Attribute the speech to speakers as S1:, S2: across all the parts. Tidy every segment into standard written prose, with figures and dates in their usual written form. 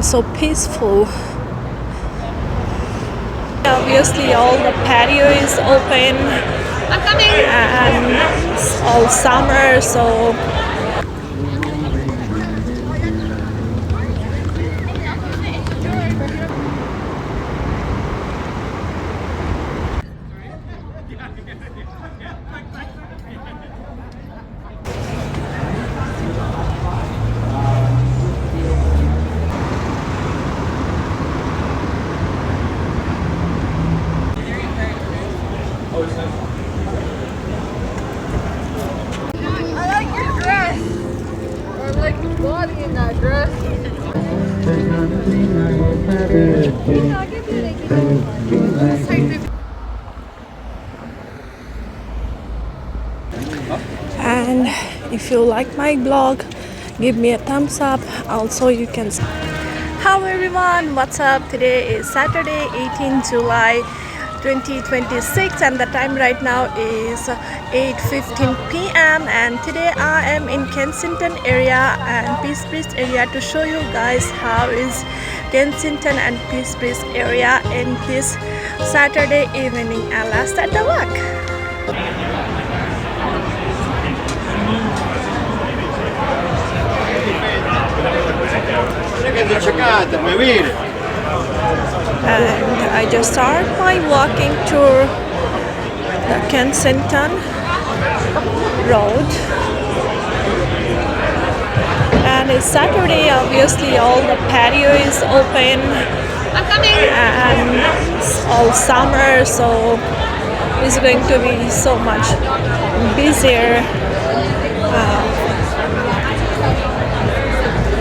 S1: and so peaceful. Obviously all the patio is open and it's all summer, so and if you like my blog, give me a thumbs up. Also you can Hello everyone, what's up? Today is Saturday 18 July 2026 and the time right now is 8:15 p.m. and today I am in Kensington area and Peace Bridge area to show you guys how is Kensington and Peace Bridge area in this Saturday evening, and let's start the walk. And I just started my walking tour the Kensington road, and it's Saturday. Obviously all the patio is open and it's all summer, so it's going to be so much busier,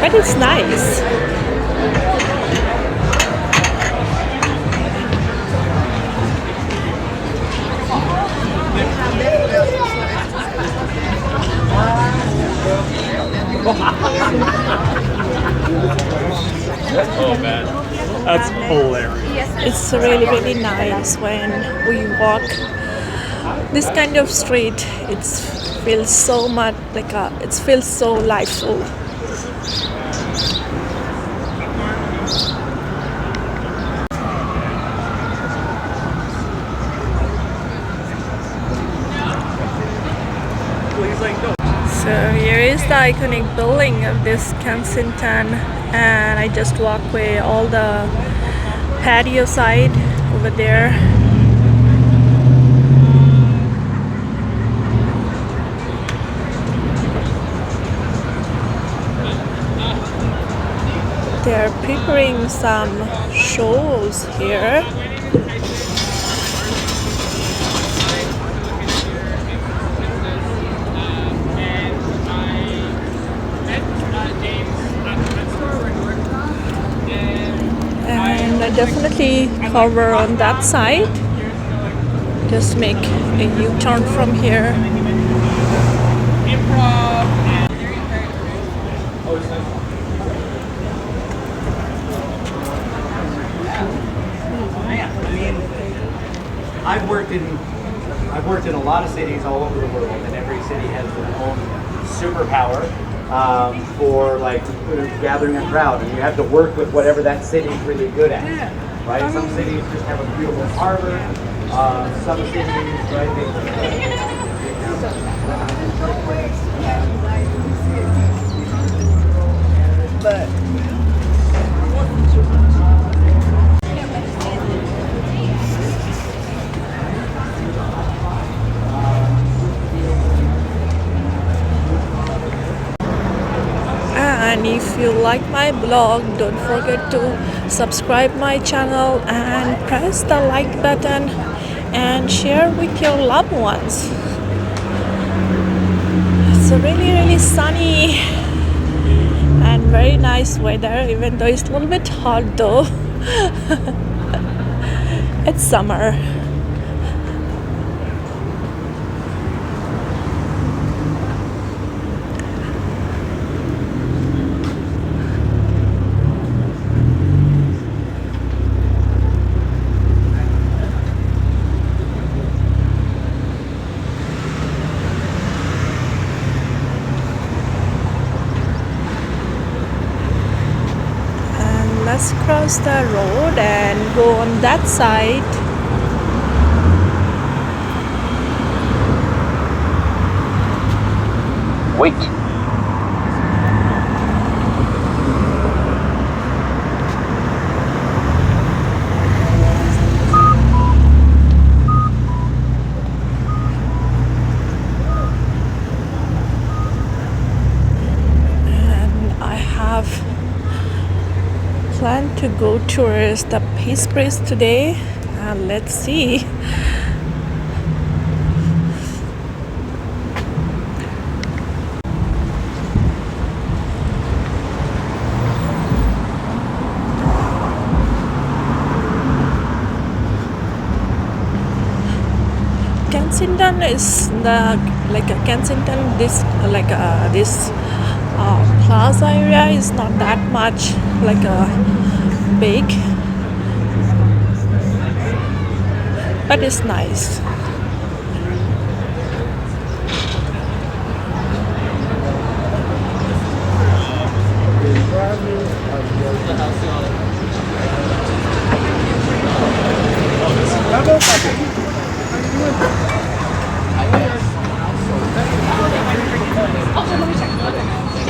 S1: but it's nice.
S2: Oh man, that's hilarious.
S1: It's really really nice when we walk this kind of street. It feels so much like it feels so liveful. So here is the iconic building of this Kensington, and I just walk way all the patio side over there. They're preparing some shows here. Definitely cover on that side. Just make a U-turn from here.
S3: I've worked in a lot of cities all over the world, and every city has their own superpower for like gathering a crowd, and you have to work with whatever that city's really good at, right? Some cities just have a beautiful harbor. Some cities, right?
S1: And if you like my blog, don't forget to subscribe my channel and press the like button and share with your loved ones. It's a really really sunny and very nice weather, even though it's a little bit hot though. It's summer. just cross the road and go on that side.
S3: Wait.
S1: I have planned to go towards the Peace Bridge today. Let's see. Kensington is the Kensington. This Plaza area is not that much big, but it's nice.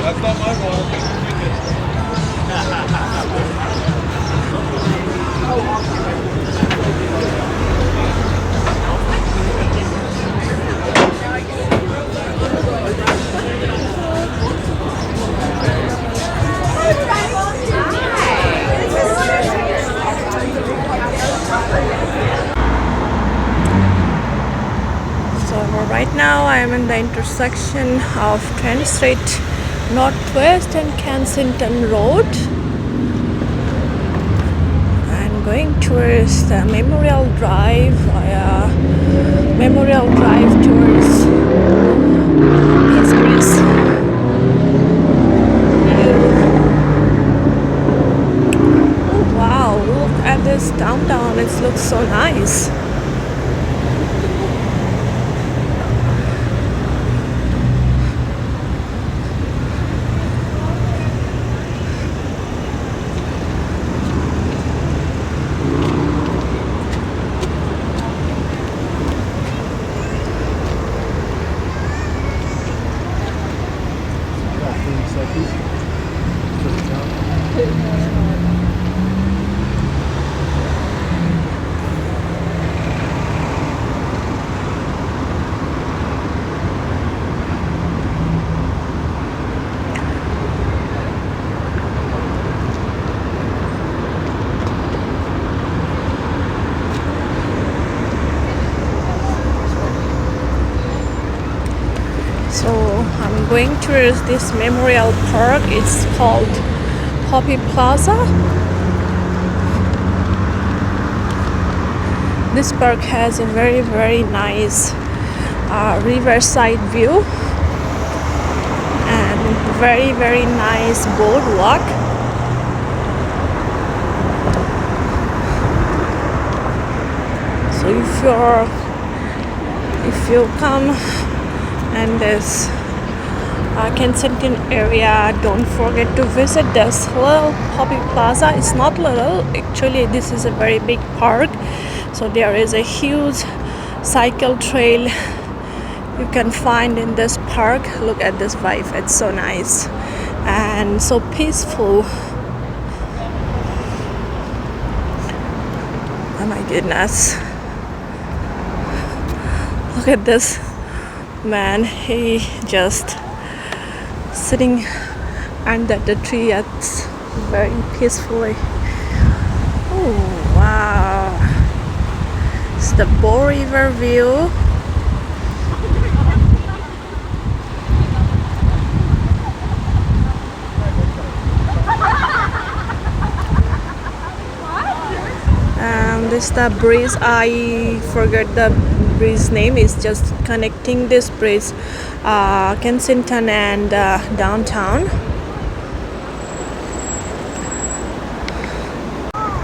S2: That's not my water.
S1: So right now I am in the intersection of Trent Street Northwest and Kensington Road. I'm going towards the Memorial Drive towards Peace Bridge. Oh wow, look at this downtown, it looks so nice. So I'm going towards this memorial park. It's called Plaza. This park has a very nice riverside view and very nice boardwalk. So if you come and this Kensington area, don't forget to visit this little Poppy Plaza. It's not little, actually this is a very big park. So there is a huge cycle trail you can find in this park. Look at this vibe, it's so nice and so peaceful. Oh my goodness, look at this man, he just sitting under the tree. It's very peacefully. Oh wow, it's the Bow River view. This is the bridge, I forgot the bridge name. Is just connecting this bridge Kensington and downtown.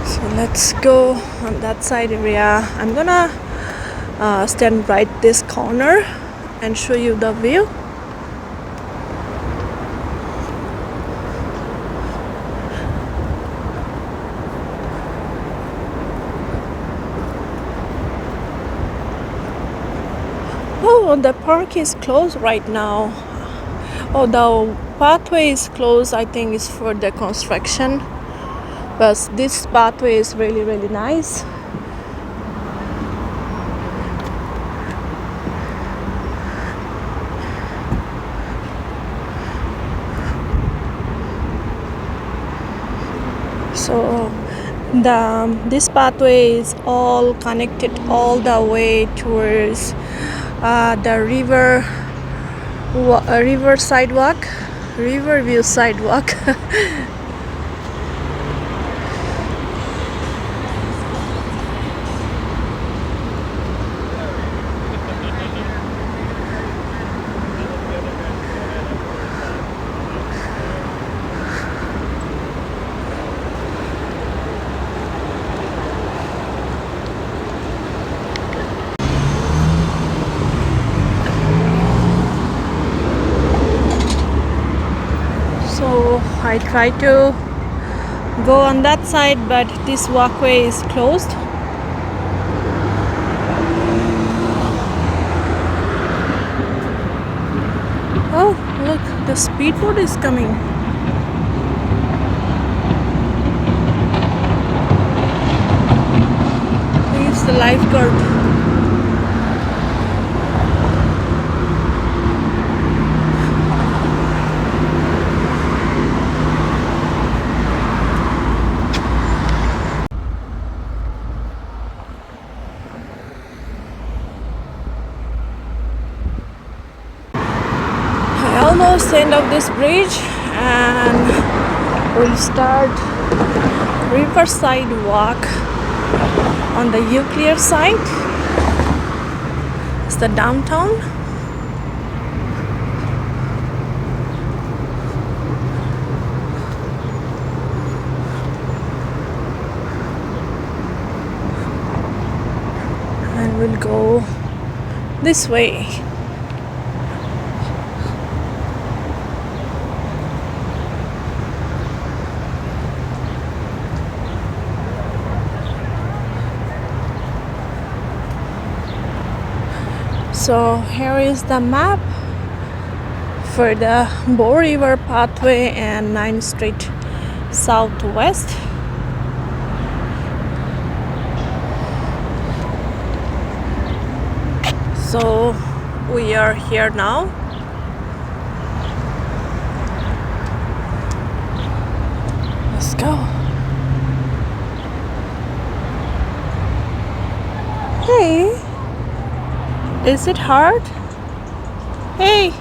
S1: So let's go on that side area. I'm gonna stand right this corner and show you the view. Oh, the park is closed right now. Oh, the pathway is closed, I think it's for the construction. But this pathway is really, really nice. So this pathway is all connected all the way towards the river sidewalk, Riverview sidewalk. So I try to go on that side, but this walkway is closed. Oh, look, the speedboat is coming. It's the lifeguard. Almost end of this bridge, and we'll start Riverside walk on the Euclid side. It's the downtown. And we'll go this way. So here is the map for the Bow River pathway and 9th Street Southwest. So we are here now. Let's go. Hey. Is it hard? Hey!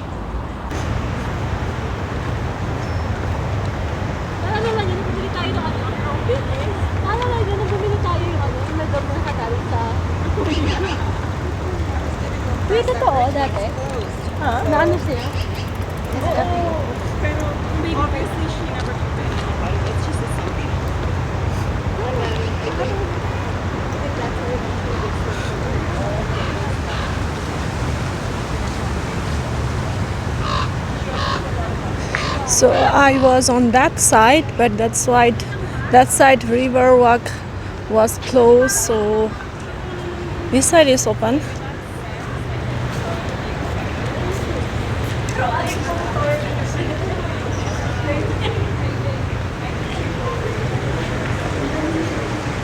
S4: Wait, totoo dati? Naano siya?
S2: Obviously, she never took it. It's just assumption.
S1: So I was on that side, but that side river walk was closed, so this side is open.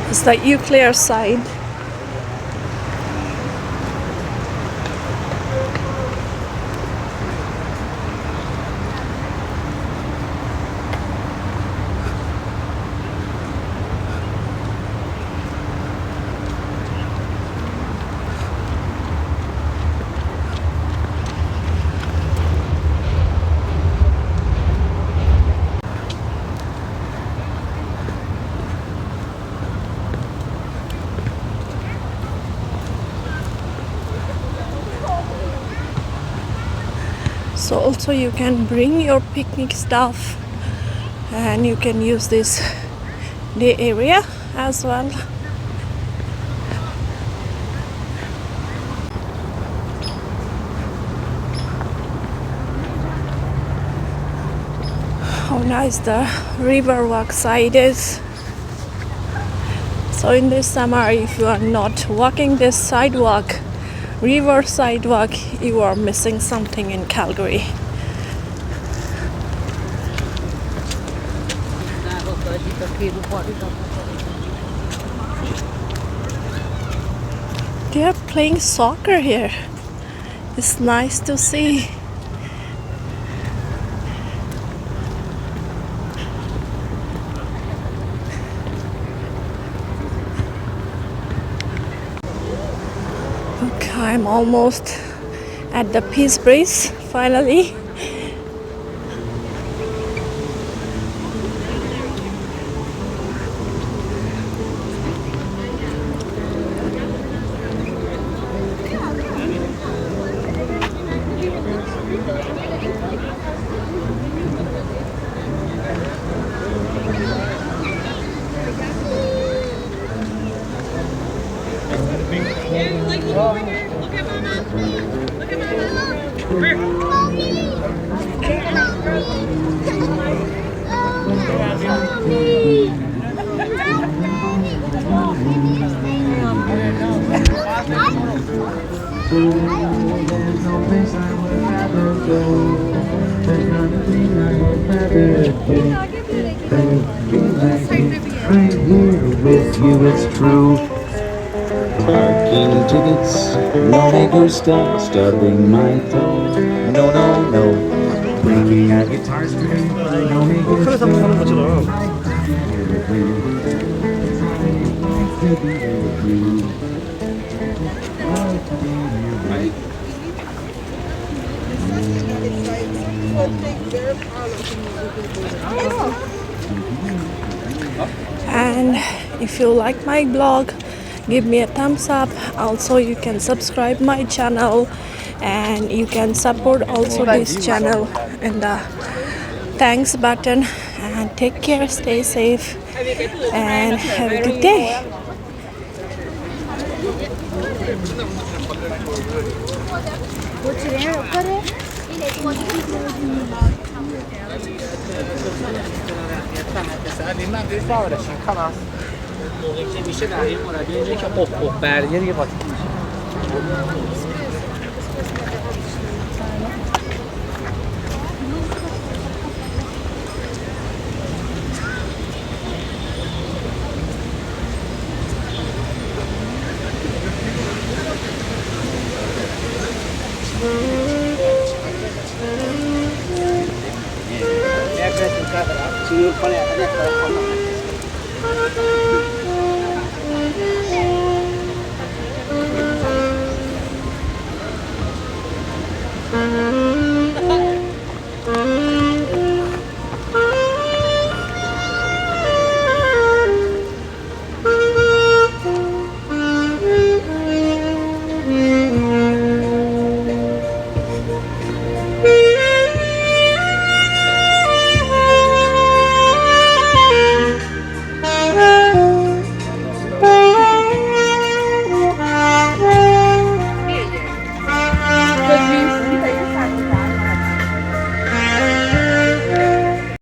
S1: It's the Euclid side. So also you can bring your picnic stuff and you can use this day area as well. How nice the river walk side is. So in this summer, if you are not walking this sidewalk, Riverside walk, you are missing something in Calgary. They are playing soccer here. It's nice to see. Okay, I'm almost at the Peace Bridge finally.
S5: There's no place I would rather go. There's nothing I would rather do than be right here with you. It's true. Parking tickets, no maker stop, stubbing my toe. No, no, no. Breaking a guitar string, no maker stop.
S1: And if you like my blog, give me a thumbs up. Also, you can subscribe my channel and you can support also this channel in the thanks button. And take care, stay safe, and have a good day.
S3: Yeah,